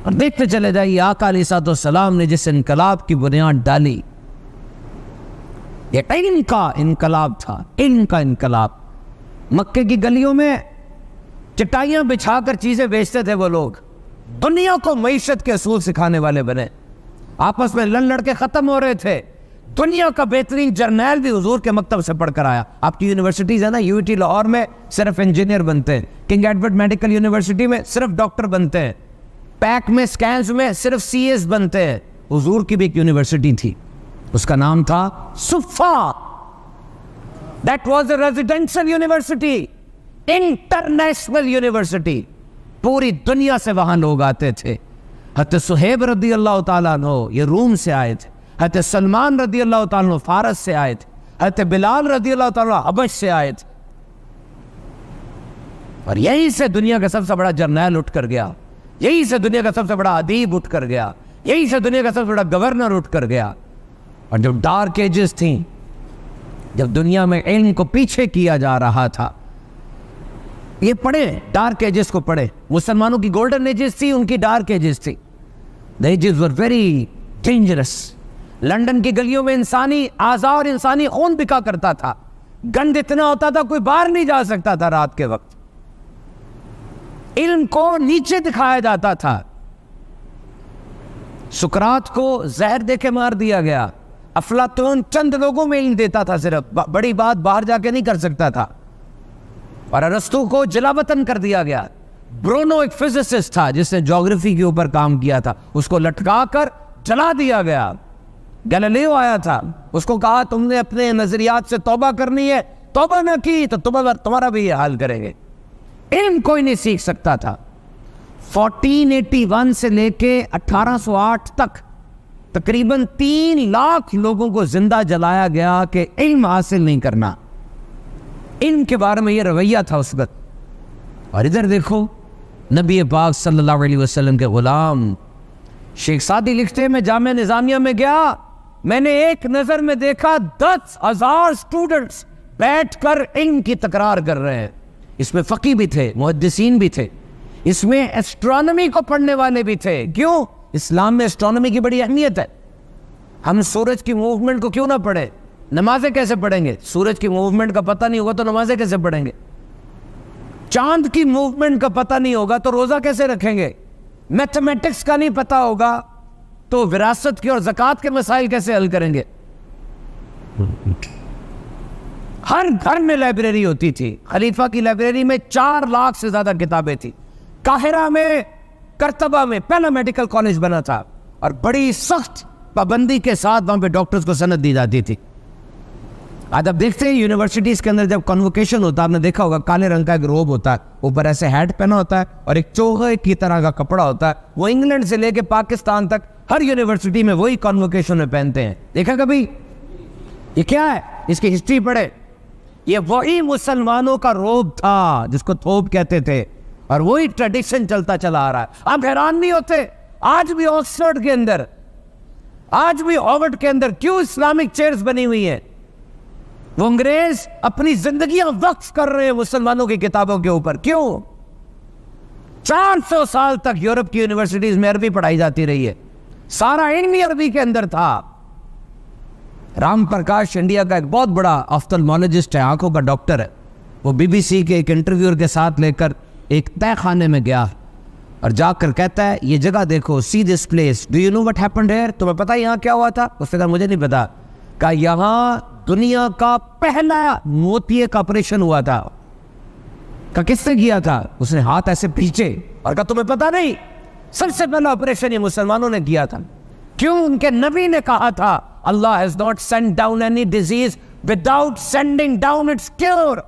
اور دیکھتے چلے جائیے آقا علیہ السلام نے جس انقلاب کی بنیاد ڈالی، یہ ان کا انقلاب تھا، ان کا انقلاب۔ مکے کی گلیوں میں چٹائیاں بچھا کر چیزیں بیچتے تھے وہ لوگ، دنیا کو معیشت کے اصول سکھانے والے بنے، آپس میں لڑ کے ختم ہو رہے تھے۔ دنیا کا بہترین جرنیل بھی حضور کے مکتب سے پڑھ کر آیا۔ آپ کی یونیورسٹیز ہے نا، یو ٹی لاہور میں صرف انجینئر بنتے ہیں، کنگ ایڈورڈ میڈیکل یونیورسٹی میں صرف ڈاکٹر بنتے ہیں، پیک میں سکینز میں صرف سی ایس بنتے ہیں۔ حضور کی بھی ایک یونیورسٹی تھی، اس کا نام تھا صفا۔ That was a residential university, international university, پوری دنیا سے وہاں لوگ آتے تھے۔ حضرت صہیب رضی اللہ تعالیٰ عنہ یہ روم سے آئے تھے، حضرت سلمان رضی اللہ تعالیٰ عنہ فارس سے آئے تھے، حضرت بلال رضی اللہ تعالیٰ عنہ حبش سے آئے تھے، اور یہیں سے دنیا کا سب سے بڑا جرنیل اٹھ کر گیا، یہیں سے دنیا کا سب سے بڑا ادیب اٹھ کر گیا، یہیں سے دنیا کا سب سے بڑا گورنر اٹھ کر گیا۔ اور جب ڈارک ایجز تھیں، جب دنیا میں علم کو پیچھے کیا جا رہا تھا، یہ پڑھیں ڈارک ایجز کو پڑھیں، مسلمانوں کی گولڈن ایجز تھی، ان کی ڈارک ایجز تھی۔ The ages were very dangerous۔ London کی گلیوں میں انسانی اعضاء اور انسانی خون بکا کرتا تھا، گند اتنا ہوتا تھا کوئی باہر نہیں جا سکتا تھا رات کے وقت، علم کو نیچے دکھایا جاتا تھا۔ سقراط کو زہر دے کے مار دیا گیا، افلاطون چند لوگوں میں علم دیتا تھا، صرف بڑی بات باہر جا کے نہیں کر سکتا تھا، اور ارسطو کو جلا وطن کر دیا گیا۔ برونو ایک فزسسٹ تھا جس نے جیوگرافی کے اوپر کام کیا تھا، اس کو لٹکا کر جلا دیا گیا۔ گیلیلیو آیا تھا، اس کو کہا تم نے اپنے نظریات سے توبہ کرنی ہے، توبہ نہ کی تو تمہارا بھی یہ حال کریں گے۔ علم کوئی نہیں سیکھ سکتا تھا۔ 1481 سے لے کے 1808 تک تقریباً 3 لاکھ لوگوں کو زندہ جلایا گیا کہ علم حاصل نہیں کرنا۔ علم کے بارے میں یہ رویہ تھا اس وقت۔ اور ادھر دیکھو نبی پاک صلی اللہ علیہ وسلم کے غلام شیخ سعدی لکھتے ہیں، میں جامعہ نظامیہ میں گیا، میں نے ایک نظر میں دیکھا 10,000 اسٹوڈنٹس بیٹھ کر علم کی تکرار کر رہے ہیں۔ اس میں فقی بھی تھے، محدثین بھی تھے، اس میں ایسٹرونومی کو پڑھنے والے بھی تھے۔ کیوں؟ اسلام میں ایسٹرونومی کی بڑی اہمیت ہے۔ ہم سورج کی موومنٹ کو کیوں نہ پڑھیں؟ نمازیں کیسے پڑھیں گے؟ سورج کی موومنٹ کا پتہ نہیں ہوگا تو نمازیں کیسے پڑھیں گے؟ چاند کی موومنٹ کا پتہ نہیں ہوگا تو روزہ کیسے رکھیں گے؟ میتھمیٹکس کا نہیں پتہ ہوگا تو وراثت کے اور زکوٰۃ کے مسائل کیسے حل کریں گے؟ ہر گھر میں لائبریری ہوتی تھی۔ خلیفہ کی لائبریری میں 4 لاکھ سے زیادہ کتابیں تھیں۔ قاہرہ میں، کرتبہ میں پہلا میڈیکل کالج بنا تھا، اور بڑی سخت پابندی کے ساتھ وہاں پہ ڈاکٹرز کو سند دی جاتی تھی۔ آج آپ دیکھتے ہیں یونیورسٹیز کے اندر جب کنووکیشن ہوتا ہے، آپ نے دیکھا ہوگا کالے رنگ کا ایک روب ہوتا ہے، اوپر ایسے ہیٹ پہنا ہوتا ہے اور ایک چوغے کی طرح کا کپڑا ہوتا ہے، وہ انگلینڈ سے لے کے پاکستان تک ہر یونیورسٹی میں وہی کنووکیشن میں پہنتے ہیں۔ دیکھا کبھی؟ یہ کیا ہے؟ اس کی ہسٹری پڑھے۔ یہ وہی مسلمانوں کا روب تھا جس کو تھوپ کہتے تھے، اور وہی ٹریڈیشن چلتا چلا آ رہا ہے۔ آپ حیران نہیں ہوتے آج بھی آکسفورڈ کے اندر، آج بھی ہارورڈ کے اندر کیوں اسلامک چیئرز بنی ہوئی ہیں؟ وہ انگریز اپنی زندگیاں وقف کر رہے ہیں مسلمانوں کی کتابوں کے اوپر۔ کیوں؟ 400 سال تک یورپ کی یونیورسٹیز میں عربی پڑھائی جاتی رہی ہے، سارا علم عربی کے اندر تھا۔ رام پرکاش انڈیا کا ایک بہت بڑا آفٹلمولوجسٹ ہے، آنکھوں کا ڈاکٹر ہے، وہ بی بی سی کے ایک انٹرویور کے ساتھ لے کر ایک تہہ خانے میں گیا اور جا کر کہتا ہے یہ جگہ دیکھو، see this place, do you know what happened here? تمہیں پتہ یہاں کیا ہوا تھا؟ اس نے کہا مجھے نہیں پتا۔ کہا یہاں دنیا کا پہلا موتیے کا آپریشن ہوا تھا۔ کہا کس نے کیا تھا؟ اس نے ہاتھ ایسے پیچھے اور کہا تمہیں پتا نہیں؟ سب سے پہلا آپریشن یہ مسلمانوں نے کیا تھا۔ کیوں؟ ان کے نبی نے کہا تھا اللہ has not sent down any disease without sending down its cure۔